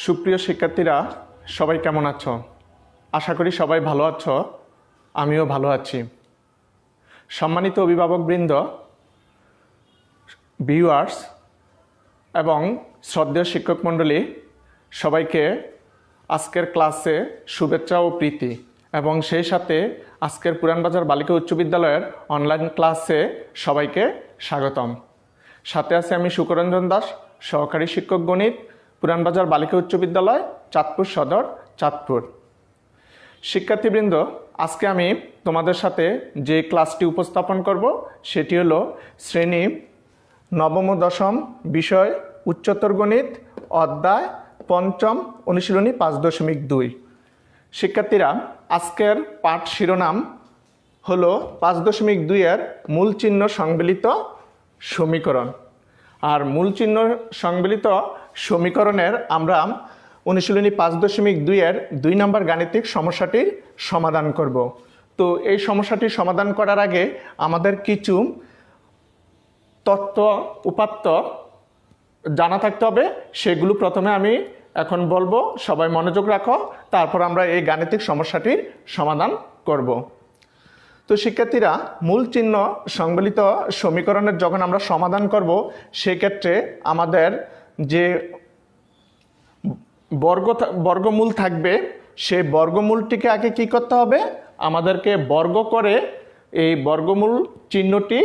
সুপ্রিয় শিক্ষার্থীরা, সবাই কেমন আছো? আশা করি সবাই ভালো আছো। আমিও ভালো আছি। সম্মানিত অভিভাবকবৃন্দ, ভিউয়ার্স এবং শ্রদ্ধেয় শিক্ষক মণ্ডলী, সবাইকে আজকের ক্লাসে শুভেচ্ছা ও প্রীতি এবং সেই সাথে আজকের পুরানবাজার বালিকা উচ্চ বিদ্যালয়ের অনলাইন ক্লাসে সবাইকে স্বাগতম। সাথে আছে আমি সুকরঞ্জন দাস, সহকারী শিক্ষক গণিত, পুরানবাজার বালিকা উচ্চ বিদ্যালয়, চাঁদপুর সদর, চাঁদপুর। শিক্ষার্থীবৃন্দ, আজকে আমি তোমাদের সাথে যে ক্লাসটি উপস্থাপন করব সেটি হলো শ্রেণী নবম ও দশম বিষয় উচ্চতর গণিত অধ্যায় পঞ্চম অনুশীলনী 5.2। শিক্ষার্থীরা, আজকের পাঠ শিরোনাম হলো 5.2-এর মূল চিহ্ন সংবলিত সমীকরণ। আর মূল চিহ্ন সংবলিত সমীকরণের আমরা অনুশীলনী 5.2-এর 2 নম্বর গাণিতিক সমস্যাটির সমাধান করব। তো এই সমস্যাটির সমাধান করার আগে আমাদের কিছু তথ্য উপাত্ত জানা থাকতে হবে। সেগুলো প্রথমে আমি এখন বলবো, সবাই মনোযোগ রাখো, তারপর আমরা এই গাণিতিক সমস্যাটির সমাধান করব। তো শিক্ষার্থীরা, মূল চিহ্ন সংবলিত সমীকরণের যখন আমরা সমাধান করব, সেক্ষেত্রে আমাদের যে বর্গমূল থাকবে, সেই বর্গমূলটিকে আগে কি করতে হবে? আমাদেরকে বর্গ করে এই বর্গমূল চিহ্নটি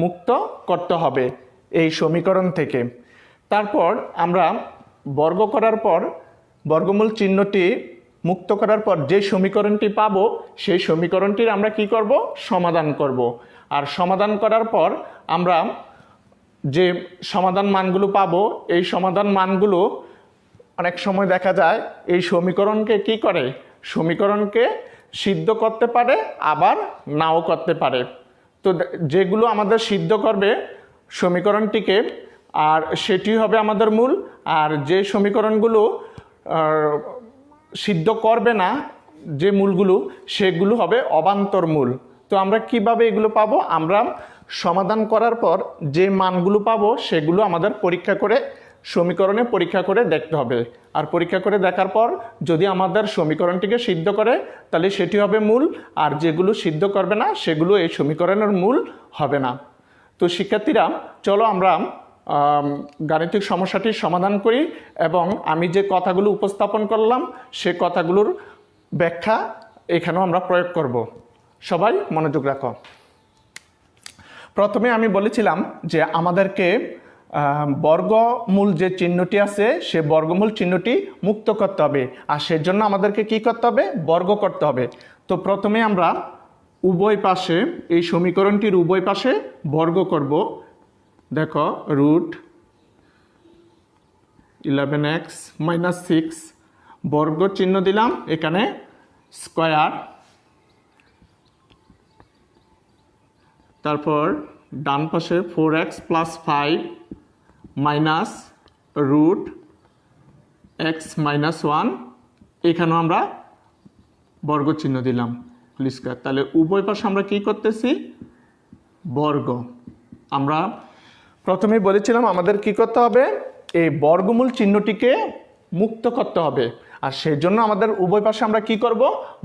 মুক্ত করতে হবে এই সমীকরণ থেকে। তারপর আমরা বর্গ করার পর, বর্গমূল চিহ্নটি মুক্ত করার পর যে সমীকরণটি পাবো, সেই সমীকরণটির আমরা কি করব? সমাধান করব। আর সমাধান করার পর আমরা যে সমাধান মানগুলো পাবো, এই সমাধান মানগুলো অনেক সময় দেখা যায় এই সমীকরণকে কি করে? সমীকরণকে সিদ্ধ করতে পারে, আবার নাও করতে পারে। তো যেগুলো আমাদের সিদ্ধ করবে সমীকরণটিকে, আর সেটি হবে আমাদের মূল। আর যে সমীকরণগুলো সিদ্ধ করবে না, যে মূলগুলো, সেগুলো হবে অবান্তর মূল। তো আমরা কিভাবে এগুলো পাবো? আমরা সমাধান করার পর যে মানগুলো পাবো, সেগুলো আমাদের পরীক্ষা করে সমীকরণে পরীক্ষা করে দেখতে হবে। আর পরীক্ষা করে দেখার পর যদি আমাদের সমীকরণটিকে সিদ্ধ করে, তাহলে সেটি হবে মূল। আর যেগুলো সিদ্ধ করবে না, সেগুলো এই সমীকরণের মূল হবে না। তো শিক্ষার্থীরা, চলো আমরা গাণিতিক সমস্যাটির সমাধান করি এবং আমি যে কথাগুলো উপস্থাপন করলাম, সে কথাগুলোর ব্যাখ্যা এখানেও আমরা প্রয়োগ করব। সবাই মনোযোগ রাখো। প্রথমে আমি বলেছিলাম যে আমাদেরকে বর্গমূল যে চিহ্নটি আছে, সে বর্গমূল চিহ্নটি মুক্ত করতে হবে। আর সেজন্য আমাদেরকে কি করতে হবে? বর্গ করতে হবে। তো প্রথমে আমরা উভয় পাশে, এই সমীকরণটির উভয় পাশে বর্গ করব। দেখো, √11x - 6 বর্গ চিহ্ন দিলাম, এখানে স্কয়ার। তারপর ডান পাশে 4x + 5 - √x - 1, এখানেও আমরা বর্গ চিহ্ন দিলাম, স্কয়ার। তাহলে উভয় পাশে আমরা কি করতেছি? বর্গ। আমরা প্রথমেই বলেছিলাম আমাদের কি করতে হবে? এই বর্গমূল চিহ্নটিকে মুক্ত করতে হবে। আর সেই জন্য আমাদের উভয় পাশে আমরা কি করব?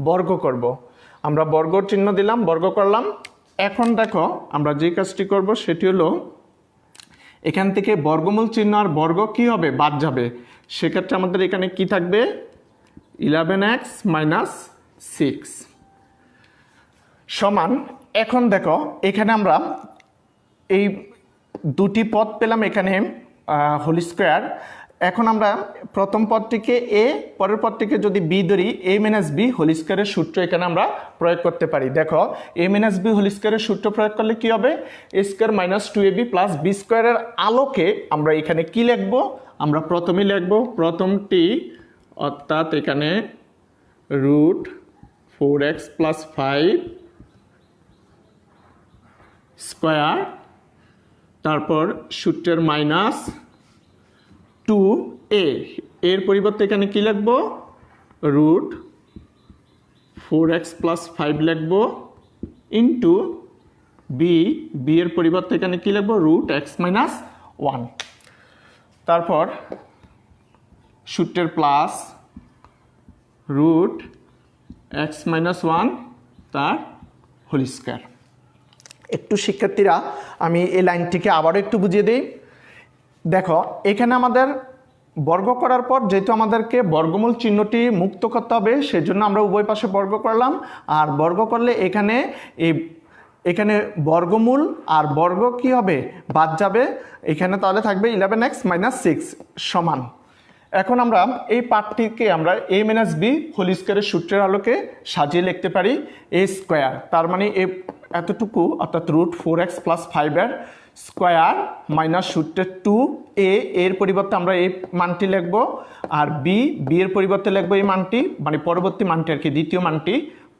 বর্গ করব। আমরা বর্গ চিহ্ন দিলাম, বর্গ করলাম। এখন দেখো, আমরা যে কাজটি করব সেটি হলো, এখান থেকে বর্গমূল চিহ্ন আর বর্গ কি হবে? বাদ যাবে। সেক্ষেত্রে আমাদের এখানে কি থাকবে? 11x - 6 সমান। এখন দেখো, এখানে আমরা এই দুটি পদ পেলাম, এখানে হোল স্কয়ার। এখন আমরা প্রথম পদটিকে এ, পরের পদটিকে যদি বি ধরি, a - b হোল স্কয়ারের সূত্র এখানে আমরা প্রয়োগ করতে পারি। দেখো, a - b হোল স্কয়ারের সূত্র প্রয়োগ করলে কি হবে? a² - 2ab + b স্কয়ারের আলোকে আমরা এখানে কি লিখব? আমরা প্রথমেই লিখব প্রথমটি, অর্থাৎ এখানে √4x + 5 স্কয়ার, তারপর সূত্রের -2a, এর পরিবর্তে এখানে কি লিখব? √4x + 5 লিখব ইন্টু b এর পরিবর্তে এখানে কি লিখব? √x - 1। তারপর সূত্রের plus root x minus one তার হোল স্কোয়ার। একটু শিক্ষার্থীরা আমি এই লাইনটিকে আবারও একটু বুঝিয়ে দিই। দেখো এখানে আমাদের বর্গ করার পর যেহেতু আমাদেরকে বর্গমূল চিহ্নটি মুক্ত করতে হবে, সেজন্য আমরা উভয় পাশে বর্গ করলাম। আর বর্গ করলে এখানে বর্গমূল আর বর্গ কি হবে, বাদ যাবে। এখানে তাহলে থাকবে 11x - 6 সমান। এখন আমরা এই পার্টটিকে আমরা a - b হোল স্কোয়ারের সূত্রের আলোকে সাজিয়ে লিখতে পারি a স্কোয়ার, তার মানে এতটুকু অর্থাৎ রুট 4x + 5 এর স্কোয়ার মাইনাস সূত্রের 2a এর পরিবর্তে আমরা এই মানটি লিখব, আর b এর পরিবর্তে লিখব এই মানটি, মানে পরবর্তী মানটি আর কি, দ্বিতীয় মানটি,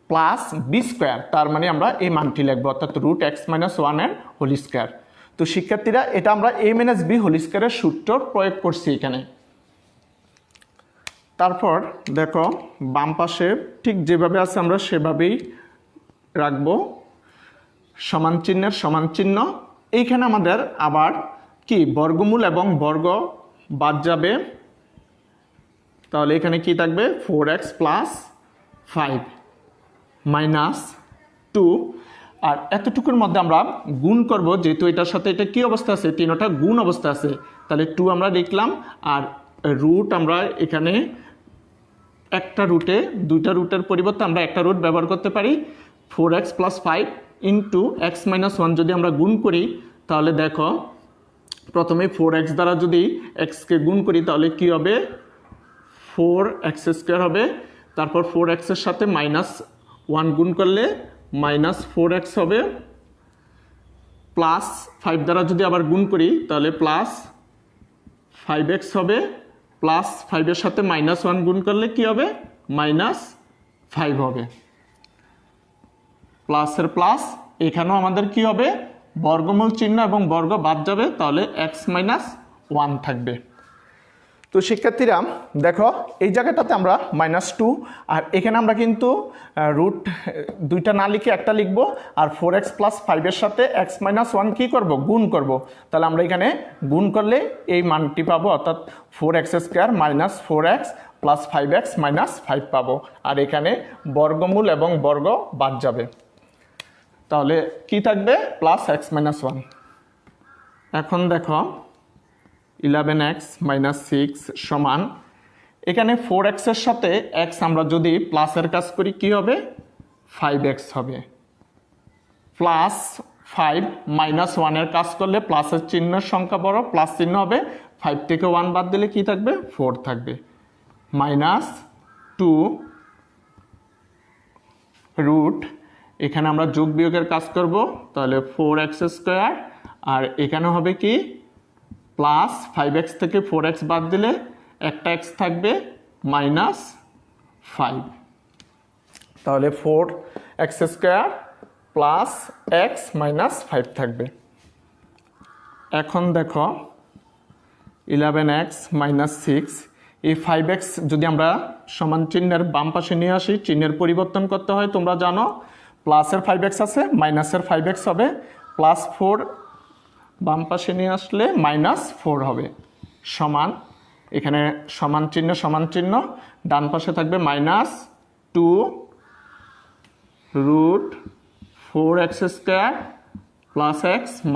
প্লাস বি স্কোয়ার, তার মানে আমরা এই মানটি লিখবো অর্থাৎ রুট x - 1 এর হোল স্কোয়ার। তো শিক্ষার্থীরা এটা আমরা a - b হোল স্কোয়ারের সূত্র প্রয়োগ করছি এখানে। তারপর দেখো বাম পাশে ঠিক যেভাবে আছে আমরা সেভাবেই রাখবো, সমান চিহ্নের সমান চিহ্ন। এইখানে আমাদের আবার কি বর্গমূল এবং বর্গ বাদ যাবে, তাহলে এখানে কি থাকবে 4x + 5 - 2, আর এতটুকুর মধ্যে আমরা গুণ করব, যেহেতু এটার সাথে এটা কি অবস্থা আছে, তিনটা গুণ অবস্থা আছে, তাহলে 2 আমরা লিখলাম। আর রুট আমরা এখানে একটা রুটে দুইটা রুটের পরিবর্তে আমরা একটা রুট ব্যবহার করতে পারি। 4x + 5 × x - 1 যদি আমরা গুণ করি, তাহলে দেখো প্রথমে 4x দ্বারা যদি xকে গুণ করি তাহলে কি হবে, 4x² হবে। তারপর 4x এর সাথে -1 গুণ করলে -4x হবে, প্লাস 5 দ্বারা যদি আবার গুণ করি তাহলে প্লাস 5x হবে, প্লাস 5 এর সাথে -1 গুণ করলে কি হবে, -5 হবে। প্লাসের প্লাস, এখানেও আমাদের কি হবে, বর্গমূল চিহ্ন এবং বর্গ বাদ যাবে, তাহলে x - 1 থাকবে। তো শিক্ষার্থীরা দেখো এই জায়গাটাতে আমরা -2, আর এখানে আমরা কিন্তু রুট দুইটা না লিখে একটা লিখবো, আর 4x + 5 এর সাথে x - 1 কি করব, গুণ করব। তাহলে আমরা এখানে গুণ করলে এই মানটি পাবো, অর্থাৎ 4x² - 4x + 5x - 5 পাবো। আর এখানে বর্গমূল এবং বর্গ বাদ যাবে, তাহলে কি থাকবে, +x - 1। এখন দেখো 11x - 6 সমান, এখানে 4x এর সাথে x আমরা যদি প্লাসের কাজ করি কি হবে, 5x হবে, প্লাস 5 - 1 এর কাজ করলে প্লাসের চিহ্নের সংখ্যা বড়, প্লাস চিহ্ন হবে, 5 থেকে 1 বাদ দিলে কি থাকবে, 4 থাকবে, -2 রুট, এখানে আমরা যোগ বিয়োগের কাজ করব, তাহলে 4x², আর এখানে হবে কি প্লাস 5x থেকে 4x বাদ দিলে একটা x থাকবে, -5, তাহলে 4x² + x - 5 থাকবে। এখন দেখো 11x - 6, এই 5x যদি আমরা সমান চিহ্নের বাম পাশে নিয়ে আসি, চিহ্নের পরিবর্তন করতে হয় তোমরা জানো, প্লাসের 5x আছে, মাইনাসের 5x হবে, +4 বাম পাশে নিয়ে আসলে -4 হবে, সমান, এখানে সমান চিহ্ন, ডান পাশে থাকবে -2 রুট 4x² + x -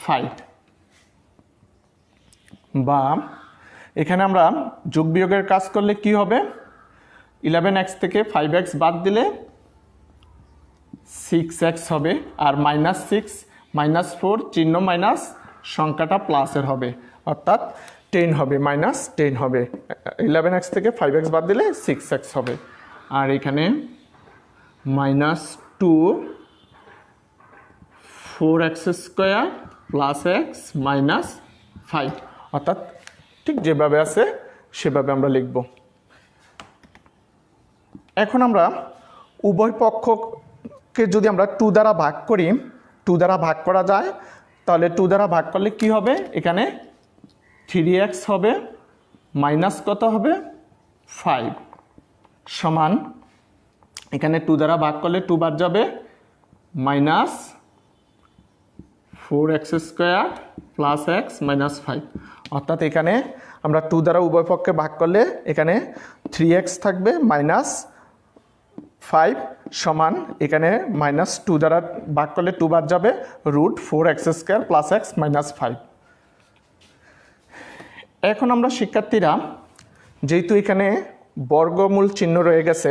5, বা এখানে আমরা যোগ বিয়োগের কাজ করলে কি হবে, 11x থেকে 5x বাদ দিলে 6x হবে, আর -6 -4 চিহ্ন মাইনাস, সংখ্যাটা প্লাসের হবে, অর্থাৎ 10 হবে, -10 হবে। 11x থেকে 5x বাদ দিলে 6x হবে, আর এখানে -2 4x² + x - 5, অর্থাৎ ঠিক যেভাবে আছে সেভাবে আমরা লিখব। এখন আমরা উভয় পক্ষকে যদি আমরা 2 দ্বারা ভাগ করি, 2 দ্বারা ভাগ করা যায়, তাহলে 2 দ্বারা ভাগ করলে কি হবে, এখানে 3x হবে, মাইনাস কত হবে, 5 সমান, এখানে 2 দ্বারা ভাগ করলে 2 বাদ যাবে, -4x² + x - 5, অর্থাৎ এখানে আমরা 2 দ্বারা উভয় পক্ষে ভাগ করলে এখানে 3x থাকবে মাইনাস 5 সমান এখানে -2 দ্বারা ভাগ করলে 2 বাদ যাবে √4x² + x - 5। এখন আমরা শিক্ষার্থীরা যেহেতু এখানে বর্গমূল চিহ্ন রয়ে গেছে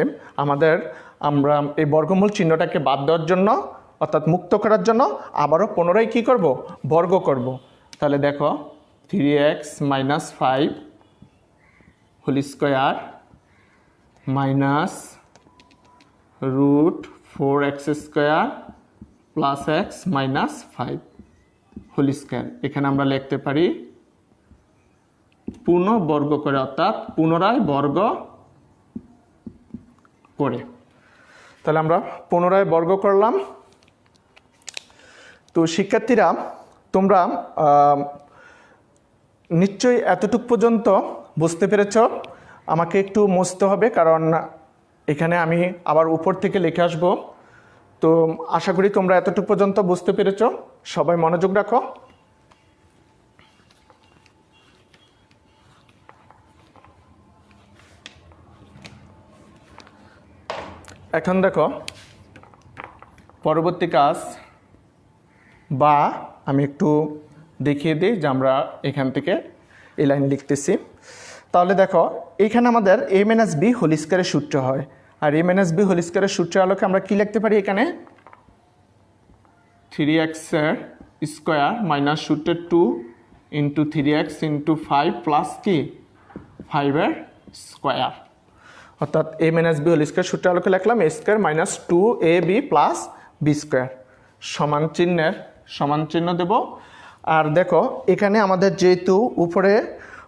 আমরা এই বর্গমূল চিহ্নটাকে বাদ দেওয়ার জন্য অর্থাৎ মুক্ত করার জন্য আবারও পুনরায় কি করব, বর্গ করব। তাহলে দেখো 3x - 5 whole square minus √4x² + x - 5 whole square. এখানে আমরা লিখতে পারি পুনঃ বর্গ করে অর্থাৎ পুনরায় বর্গ করে। তাহলে আমরা পুনরায় বর্গ করলাম। তো শিক্ষার্থীরা তোমরা নিশ্চয়ই এতটুক পর্যন্ত বুঝতে পেরেছ। আমাকে একটু মুছতে হবে কারণ এখানে আমি আবার উপর থেকে লিখে আসব। তো আশা করি তোমরা এতটুক পর্যন্ত বুঝতে পেরেছ। সবাই মনোযোগ রাখো। এখন দেখো পরবর্তী কাজ, বা আমি একটু দেখিয়ে দিই যে আমরা এখান থেকে এই লাইন লিখতেছি। তাহলে দেখো এখানে আমাদের a - b হোল স্কয়ারের সূত্র হয়, আর a - b হোল স্কয়ারের সূত্রের আলোকে আমরা কি লিখতে পারি, এখানে 3x স্কয়ার মাইনাস সূত্রের 2 × 3x × 5 প্লাস কি 5 স্কয়ার, অর্থাৎ a - b হোল স্কয়ার সূত্রের আলোকে লিখলাম a square minus 2ab plus b square সমান চিহ্ন দেব। আর দেখো এখানে আমাদের যেহেতু উপরে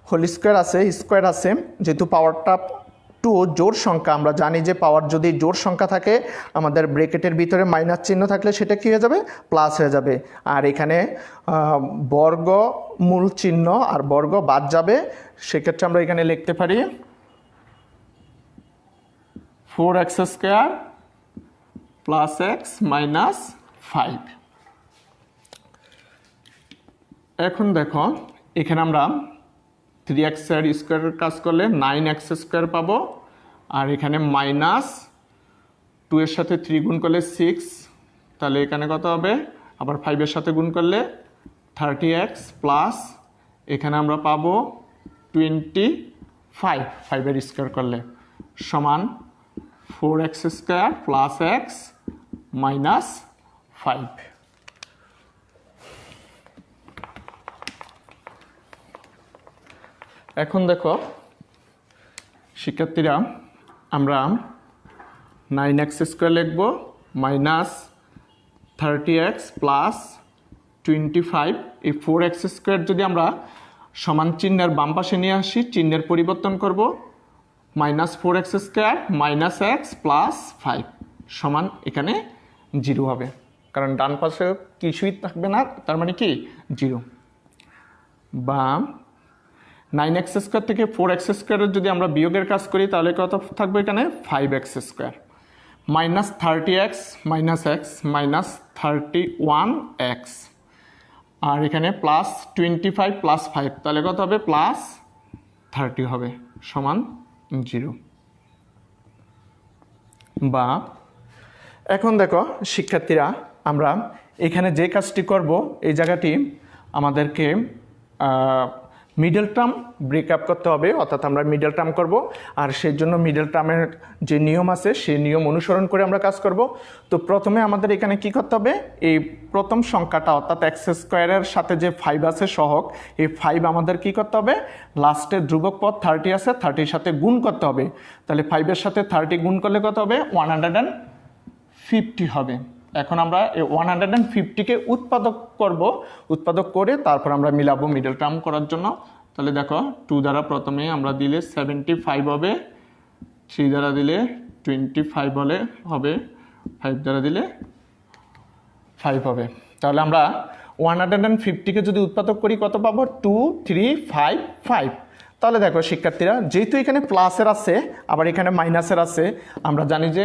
হোল স্কয়ার আছে, যেহেতু পাওয়ারটা 2 জোড় সংখ্যা, আমরা জানি যে পাওয়ার যদি জোড় সংখ্যা থাকে আমাদের ব্র্যাকেটের ভিতরে মাইনাস চিহ্ন থাকলে সেটা কি হয়ে যাবে, প্লাস হয়ে যাবে। আর এখানে বর্গ মূল চিহ্ন আর বর্গ বাদ যাবে, সেক্ষেত্রে আমরা এখানে লিখতে পারি 4x² + x - 5। এখন দেখো এখানে আমরা 3x স্কয়ারের কাজ করলে 9x² পাবো, আর এখানে -2 এর সাথে 3 গুণ করলে 6, তাহলে এখানে কত হবে, আবার 5 এর সাথে গুণ করলে 30x প্লাস এখানে আমরা পাবো 25, 5 এর স্কয়ার করলে সমান 4x² + x - 5। এখন দেখো শিক্ষার্থীরা আমরা 9x² লিখব মাইনাস 30x প্লাস 25। এই 4x² যদি আমরা সমান চিহ্নের বাম পাশে নিয়ে আসি, চিহ্নের পরিবর্তন করব, -4x² - x প্লাস 5 সমান এখানে 0 হবে, কারণ ডান পাশে কিছুই থাকবে না, তার মানে কি 0। বা 9x² থেকে 4x² যদি আমরা বিয়োগের কাজ করি তাহলে কত থাকবে, এখানে 5x² -30x - x -31x, আর এখানে +25 + 5, তাহলে কত হবে, +30 হবে সমান 0। বা এখন দেখো শিক্ষার্থীরা আমরা এখানে যে কাজটি করব, এই জায়গাটি আমাদেরকে মিডল টার্ম ব্রেকআপ করতে হবে, অর্থাৎ আমরা মিডল টার্ম করব। আর সেই জন্য মিডল টার্মের যে নিয়ম আছে সেই নিয়ম অনুসরণ করে আমরা কাজ করব। তো প্রথমে আমাদের এখানে কি করতে হবে, এই প্রথম সংখ্যাটা অর্থাৎ x² সাথে যে 5 আছে সহগ, এই 5 আমাদের কি করতে হবে, লাস্টে ধ্রুবক পদ 30 আছে, 30-র সাথে গুণ করতে হবে। তাহলে 5 এর সাথে 30 গুণ করলে কত হবে, 150 হবে। এখন আমরা এই 150-কে উৎপাদক করে তারপর আমরা মিলাবো মিডল টার্ম করার জন্য। তাহলে দেখো 2 দ্বারা প্রথমে আমরা দিলে 75 হবে, 3 দ্বারা দিলে 25 হবে, 5 দ্বারা দিলে 5 হবে। তাহলে আমরা 150-কে যদি উৎপাদক করি কত পাবো, 2 3 5 5। তাহলে দেখো শিক্ষার্থীরা যেহেতু এখানে প্লাসের আছে আবার এখানে মাইনাসের আছে, আমরা জানি যে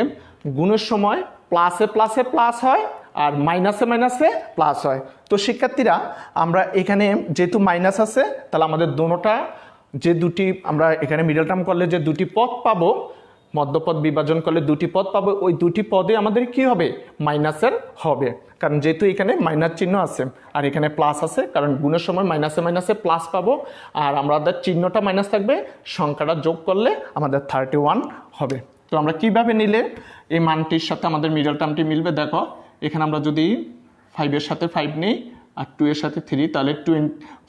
গুণের সময় প্লাসে প্লাসে প্লাস হয় আর মাইনাসে মাইনাসে প্লাস হয়। তো শিক্ষার্থীরা আমরা এখানে যেহেতু মাইনাস আছে তাহলে আমাদের দোনোটা যে দুটি আমরা এখানে মিডল টার্ম করলে যে দুটি পদ পাবো, মধ্যপদ বিভাজন করলে দুটি পদ পাবো, ওই দুটি পদে আমাদের কি হবে, মাইনাসের হবে, কারণ যেহেতু এখানে মাইনাস চিহ্ন আছে আর এখানে প্লাস আছে, কারণ গুণের সময় মাইনাসে মাইনাসে প্লাস পাবো, আর আমাদের চিহ্নটা মাইনাস থাকবে, সংখ্যাটা যোগ করলে আমাদের 31 হবে। তো আমরা কিভাবে নিলে এই মানটির সাথে আমাদের মিডল টার্মটি মিলবে, দেখো এখানে আমরা যদি 5 সাথে 5 নিই আর 2 এর সাথে 3, তাহলে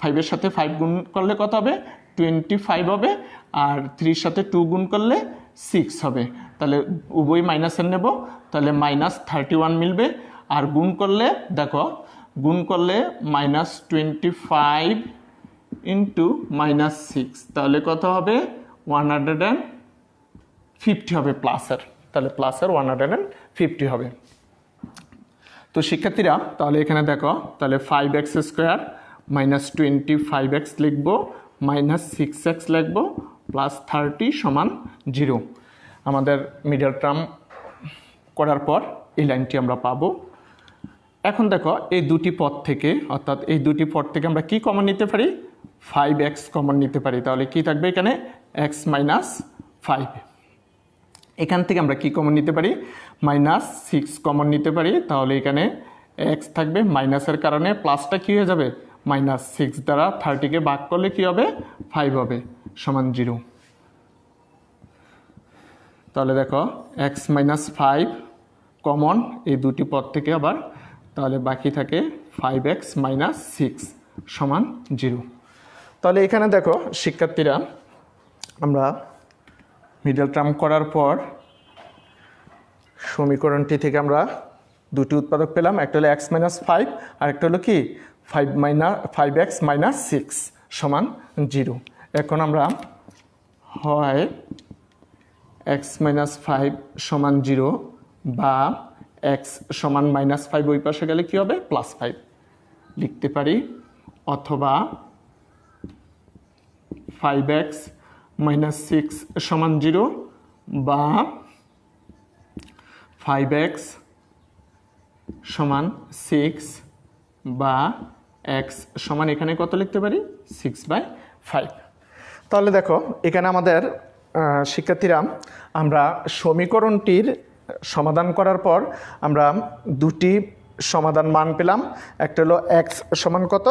5 সাথে 5 গুণ করলে কত হবে, 25 হবে, আর 3 সাথে 2 গুণ করলে 6 হবে, তাহলে উভয় মাইনাসের নেব, তাহলে -31 মিলবে। আর গুণ করলে দেখো, গুণ করলে -25 ইন্টু -6, তাহলে কত হবে, 150 হবে প্লাসের, তাহলে প্লাসের 150 হবে। তো শিক্ষার্থীরা তাহলে এখানে দেখো, তাহলে 5x² -25x লিখবো, -6x লিখবো, +30 = 0। আমাদের মিডল টার্ম করার পর এই লাইনটি আমরা পাবো। এখন দেখো এই দুটি পদ থেকে, অর্থাৎ এই দুটি পদ থেকে আমরা কি কমন নিতে পারি, 5x কমন নিতে পারি, তাহলে কি থাকবে এখানে, x - 5। এখান থেকে আমরা কি কমন নিতে পারি, -6 কমন নিতে পারি, তাহলে এখানে x থাকবে, মাইনাসের কারণে প্লাসটা কি হয়ে যাবে, -6 দ্বারা 30কে ভাগ করলে কি হবে, 5 হবে, = 0। তাহলে দেখো x - 5 কমন এই দুটি পদ থেকে আবার, তাহলে বাকি থাকে 5x - 6 = 0। তাহলে এখানে দেখো শিক্ষার্থীরা, আমরা মিডল টার্ম করার পর সমীকরণটি থেকে আমরা দুটি উৎপাদক পেলাম, একটা হলো x - 5 আর একটা হলো কি 5x - 6 = 0। এখন আমরা হয় x - 5 = 0 বা x = -5 ওই পাশে গেলে কি হবে, +5 লিখতে পারি, অথবা 5x - 6 = 0 বা 5x = 6 বা x সমান এখানে কত লিখতে পারি, 6/5। তাহলে দেখো এখানে আমাদের শিক্ষার্থীরা, আমরা সমীকরণটির সমাধান করার পর আমরা দুটি সমাধান মান পেলাম, একটা হলো x সমান কত,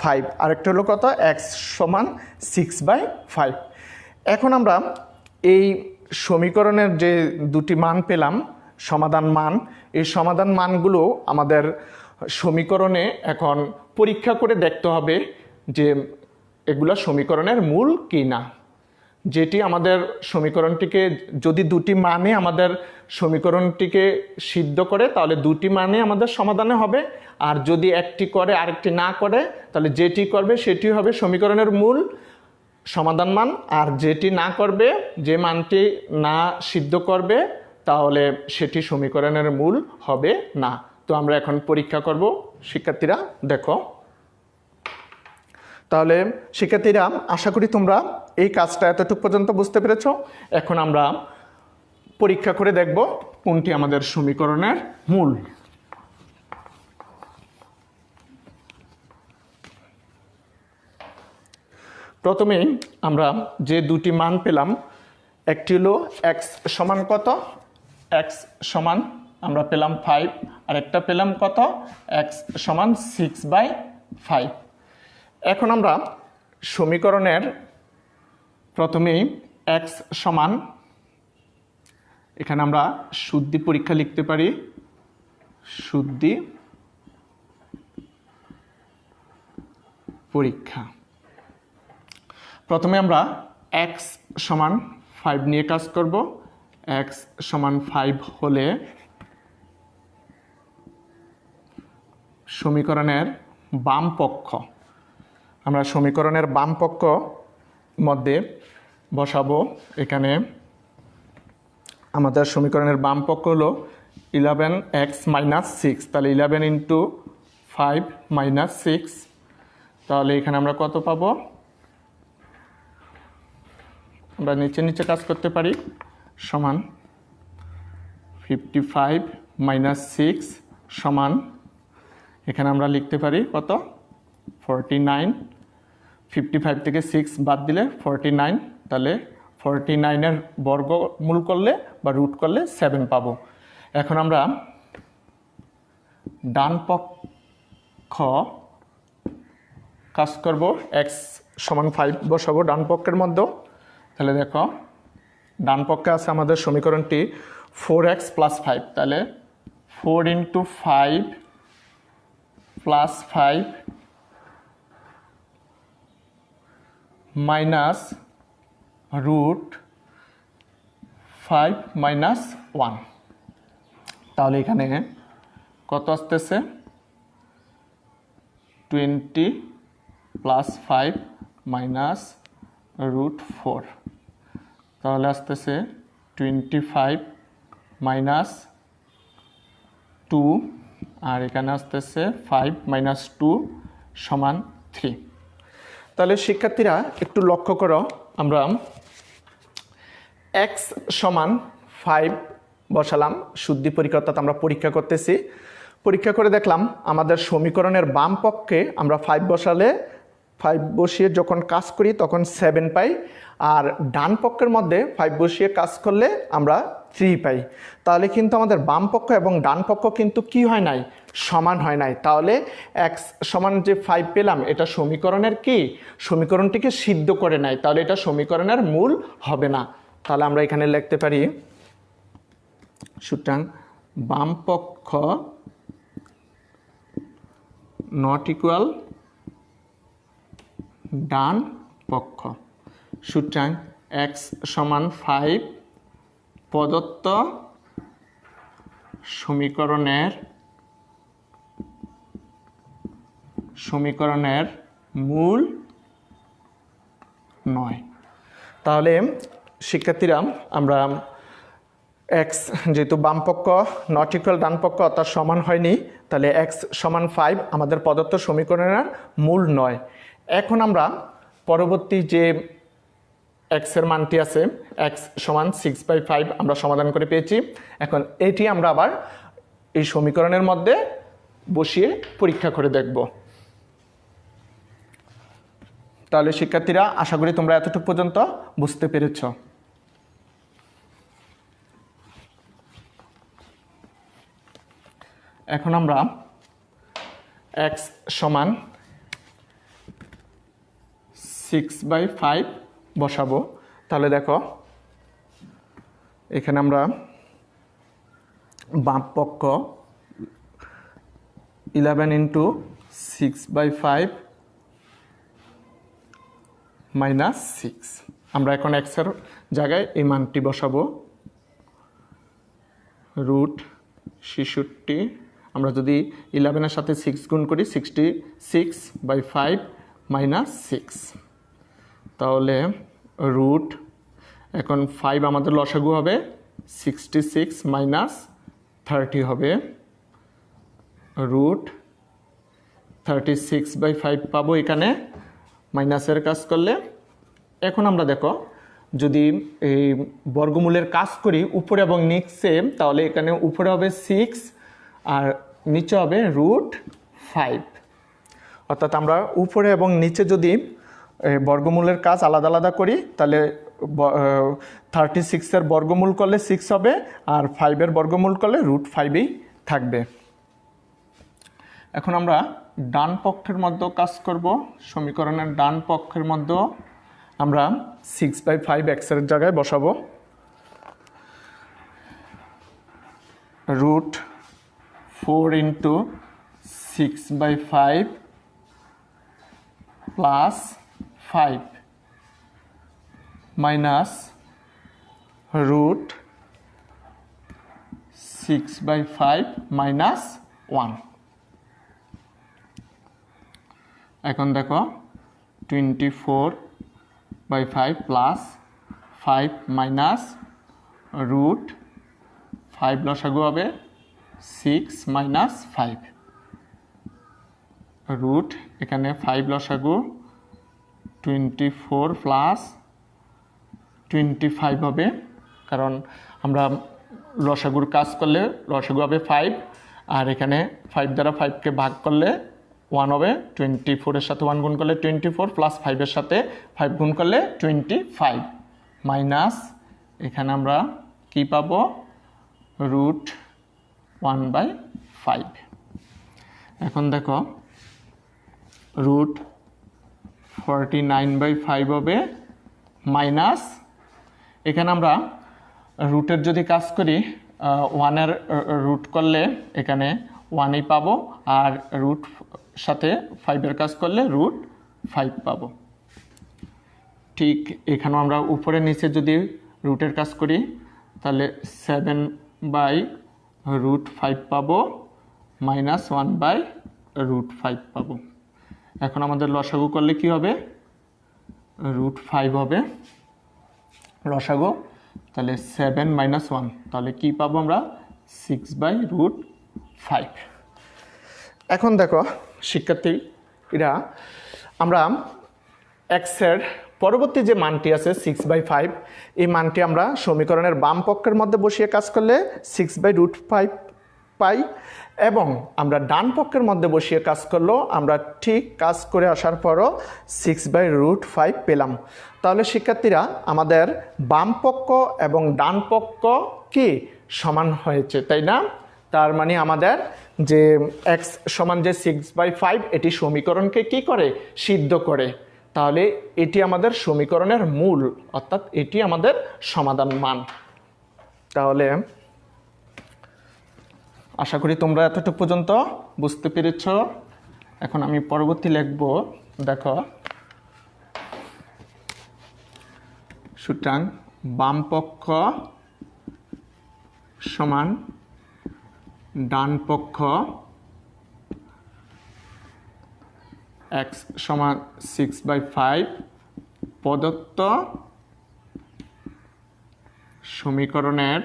5, আর একটা হলো কত, x সমান 6/5। এখন আমরা এই সমীকরণের যে দুটি মান পেলাম, সমাধান মান, এই সমাধান মানগুলো আমাদের সমীকরণে এখন পরীক্ষা করে দেখতে হবে যে এগুলো সমীকরণের মূল কি না। যেটি আমাদের সমীকরণটিকে, যদি দুটি মানে আমাদের সমীকরণটিকে সিদ্ধ করে, তাহলে দুটি মানে আমাদের সমাধানে হবে, আর যদি একটি করে আরেকটি না করে, তাহলে যেটি করবে সেটি হবে সমীকরণের মূল সমাধান মান, আর যেটি না করবে, যে মানটি না সিদ্ধ করবে, তাহলে সেটি সমীকরণের মূল হবে না। তো আমরা এখন পরীক্ষা করব শিক্ষার্থীরা, দেখো। তাহলে শিক্ষার্থীরা আশা করি তোমরা এই কাজটা এতটুকু পর্যন্ত বুঝতে পেরেছো। এখন আমরা পরীক্ষা করে দেখব কোনটি আমাদের সমীকরণের মূল। প্রথমেই আমরা যে দুটি মান পেলাম, একটি হলো x সমান কত, x সমান আমরা পেলাম 5, আর একটা পেলাম কত, x সমান 6/5। এখন আমরা সমীকরণের প্রথমেই x সমান, এখানে আমরা শুদ্ধি পরীক্ষা লিখতে পারি, শুদ্ধি পরীক্ষা। প্রথমে আমরা x সমান 5 নিয়ে কাজ করব। x সমান 5 হলে সমীকরণের বাম পক্ষ, আমরা সমীকরণের বাম পক্ষ মধ্যে বসাবো। এখানে আমাদের সমীকরণের বাম পক্ষ হলো 11x - 6, তাহলে 11 × 5 - 6, তাহলে এখানে আমরা কত পাবো, আমরা নিচে নিচে কাজ করতে পারি, সমান 55 - 6 সমান, এখানে আমরা লিখতে পারি কত, 49 55 থেকে 6 বাদ দিলে 49, তাহলে 49-এর বর্গমূল করলে বা রুট করলে 7 পাবো। এখন আমরা ডান পক্ষ কাজ করব, x সমান 5 বসাবো ডান পক্ষের মধ্যে। তাহলে দেখো ডান পক্ষে আছে আমাদের সমীকরণটি 4x + 5, তাহলে 4 × 5 + 5 মাইনাস রুট 5 - 1, তাহলে এখানে কত আসতেছে 20 + 5 মাইনাস রুট 4, তাহলে আসতেছে 25 মাইনাস 2, আর এখানে আসতেছে 5 - 2 সমান 3। তাহলে শিক্ষার্থীরা একটু লক্ষ্য করো, আমরা x সমান 5 বসালাম, শুদ্ধি পরীক্ষা অর্থাৎ আমরা পরীক্ষা করতেছি। পরীক্ষা করে দেখলাম আমাদের সমীকরণের বাম পক্ষে আমরা 5 বসালে 5 বসিয়ে যখন কাজ করি তখন 7 পাই, আর ডান পক্ষের মধ্যে 5 বসিয়ে কাজ করলে আমরা 3 পাই। তাহলে কিন্তু আমাদের বাম পক্ষ এবং ডান পক্ষ কিন্তু কি হয় নাই, সমান হয় নাই। তাহলে x সমান যে 5 পেলাম এটা সমীকরণের কি, সমীকরণটিকে সিদ্ধ করে নাই, তাহলে এটা সমীকরণের মূল হবে না। তাহলে আমরা এখানে লিখতে পারি সুতরাং বাম পক্ষ নট ইকুয়াল ডান পক্ষ। সুতরাং x সমান 5 প্রদত্ত সমীকরণের মূল নয়। তাহলে শিক্ষার্থীরা আমরা x যেহেতু বাম পক্ষ নট ইকুয়াল ডান পক্ষ অর্থাৎ সমান হয়নি, তাহলে x সমান 5 আমাদের প্রদত্ত সমীকরণের মূল নয়। এখন আমরা পরবর্তী যে x এর মানটি আছে x সমান 6/5 আমরা সমাধান করে পেয়েছি। এখন এটি আমরা আবার এই সমীকরণের মধ্যে বসিয়ে পরীক্ষা করে দেখব। তাহলে শিক্ষার্থীরা আশা করি তোমরা এতটুকু পর্যন্ত বুঝতে পেরেছ। এখন আমরা x সমান 6/5 বসাবো। তাহলে দেখো এখানে আমরা বাম পক্ষ 11 × 6/5 মাইনাস 6, আমরা এখন x এর জায়গায় এই মানটি বসাবো, রুট 66। আমরা যদি 11-এর সাথে 6 গুণ করি 66/5 মাইনাস 6, তাহলে রুট এখন 5 আমাদের লসাগু হবে 66 মাইনাস 30 হবে রুট 36/5 পাবো এখানে মাইনাসের কাজ করলে। এখন আমরা দেখো যদি এই বর্গমূলের কাজ করি উপরে এবং নিচে, তাহলে এখানে উপরে হবে 6 আর নিচে হবে রুট 5, অর্থাৎ আমরা উপরে এবং নিচে যদি বর্গমূলের কাজ আলাদা আলাদা করি তাহলে 36-এর বর্গমূল করলে 6 হবে আর 5-এর বর্গমূল করলে রুট 5ই থাকবে। এখন আমরা ডান পক্ষের মধ্যে কাজ করব। সমীকরণের ডান পক্ষের মধ্যে আমরা 6/5 x এর জায়গায় বসাবো, root 4 × 6/5 plus 5 minus root 6/5 minus 1। এখন দেখো 24/5 প্লাস 5 মাইনাস রুট 5 লসাগু হবে 6 মাইনাস 5, রুট এখানে 5 লসাগু 24 প্লাস 25 হবে, কারণ আমরা লসাগুর কাজ করলে লসাগু হবে 5 আর এখানে 5 দ্বারা 5কে ভাগ করলে 1 হবে, 24-এর সাথে 1 গুণ করলে 24 প্লাস 5-এর সাথে 5 গুণ করলে 25 মাইনাস এখানে আমরা কি পাবো √1/5। এখন দেখো √49/5 হবে মাইনাস এখানে আমরা রুটের যদি কাজ করি 1-এর রুট করলে এখানে 1ই পাবো, আর রুট সাথে 5-এর কাজ করলে √5 পাবো। ঠিক এখানেও আমরা উপরে নিচে যদি রুটের কাজ করি তাহলে 7/√5 পাবো মাইনাস 1/√5 পাবো। এখন আমাদের লসাগু করলে কি হবে √5 হবে লসাগু, তাহলে 7 - 1 তাহলে কি পাবো আমরা 6/√5। এখন দেখো শিক্ষার্থীরা আমরা এক্সের পরবর্তী যে মানটি আছে 6/5, এই মানটি আমরা সমীকরণের বাম পক্ষের মধ্যে বসিয়ে কাজ করলে 6/√5 পাই, এবং আমরা ডান পক্ষের মধ্যে বসিয়ে কাজ করলেও আমরা ঠিক কাজ করে আসার পরও 6/√5 পেলাম। তাহলে শিক্ষার্থীরা আমাদের বাম পক্ষ এবং ডান পক্ষ কি সমান হয়েছে, তাই না? তার মানে আমাদের যে x সমান যে 6/5 এটি সমীকরণকে কি করে সিদ্ধ করে, তাহলে এটি আমাদের সমীকরণের মূল, অর্থাৎ এটি আমাদের সমাধান মান। তাহলে আশা করি তোমরা এতটুকু পর্যন্ত বুঝতে পেরেছ। এখন আমি পরবর্তী লিখব, দেখো সুতরাং বাম পক্ষ সমান ডান পক্ষ x সমান 6/5 প্রদত্ত সমীকরণের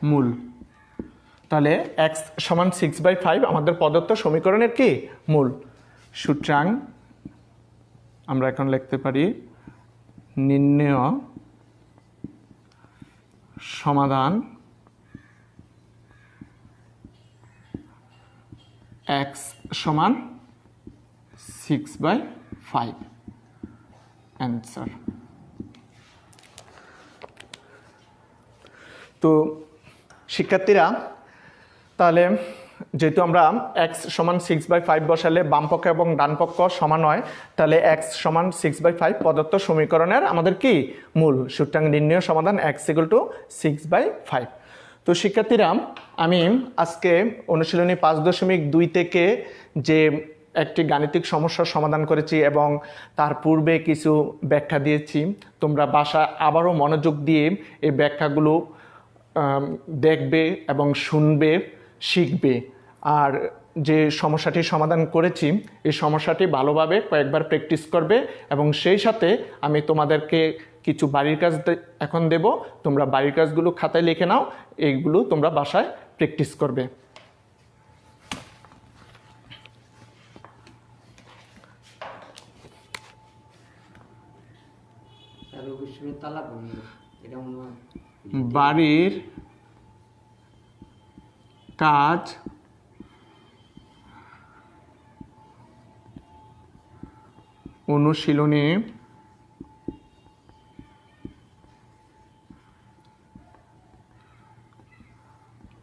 মূল। তাহলে x সমান 6/5 আমাদের প্রদত্ত সমীকরণের কি মূল। সুতরাং আমরা এখন লিখতে পারি নির্ণেয় সমাধান x সমান 6/5 অ্যান্সার। তো শিক্ষার্থীরা তাহলে যেহেতু আমরা x সমান 6/5 বসালে বাম পক্ষ এবং ডান পক্ষ সমান হয়, তাহলে x সমান 6/5 প্রদত্ত সমীকরণের আমাদের কি মূল। সুতরাং নির্ণেয় সমাধান x = 6/5। তো শিক্ষার্থীরা আমি আজকে অনুশীলনী 5.2 থেকে যে একটি গাণিতিক সমস্যার সমাধান করেছি এবং তার পূর্বে কিছু ব্যাখ্যা দিয়েছি, তোমরা বাসায় আবারও মনোযোগ দিয়ে এই ব্যাখ্যাগুলো দেখবে এবং শুনবে, শিখবে। আর যে সমস্যাটি সমাধান করেছি এই সমস্যাটি ভালোভাবে কয়েকবার প্র্যাকটিস করবে, এবং সেই সাথে আমি তোমাদেরকে কিছু বাড়ির কাজ এখন দেব, তোমরা বাড়ির কাজগুলো খাতায় লিখে নাও, এইগুলো তোমরা বাসায় প্র্যাকটিস করবে। বাড়ির কাজ অনুশীলনী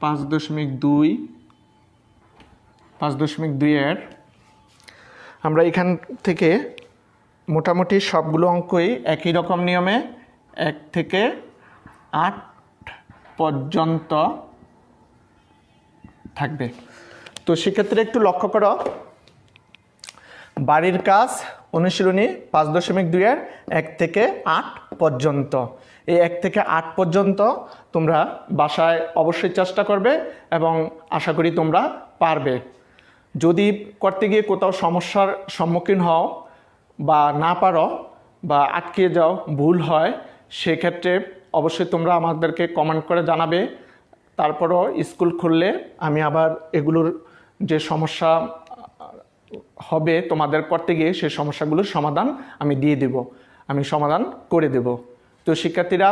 5.2 আমরা এখান থেকে মোটামুটি সবগুলো অঙ্কই একই রকম নিয়মে 1 থেকে 8 পর্যন্ত থাকবে। তো সেক্ষেত্রে একটু লক্ষ্য করো, বাড়ির কাজ অনুশীলনী 5.2 1 থেকে 8 পর্যন্ত, এই 1 থেকে 8 পর্যন্ত তোমরা বাসায় অবশ্যই চেষ্টা করবে এবং আশা করি তোমরা পারবে। যদি করতে গিয়ে কোথাও সমস্যার সম্মুখীন হও বা না পারো বা আটকে যাও, ভুল হয়, সেক্ষেত্রে অবশ্যই তোমরা আমাদেরকে কমেন্ট করে জানাবে। তারপরও স্কুল খুললে আমি আবার এগুলোর যে সমস্যা হবে তোমাদের করতে গিয়ে সেই সমস্যাগুলোর সমাধান আমি দিয়ে দেব, আমি সমাধান করে দেব। তো শিক্ষার্থীরা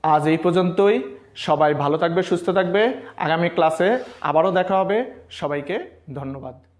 আজ এই পর্যন্তই। সবাই ভালো থাকবে, সুস্থ থাকবে। আগামী ক্লাসে আবারও দেখা হবে। সবাইকে ধন্যবাদ।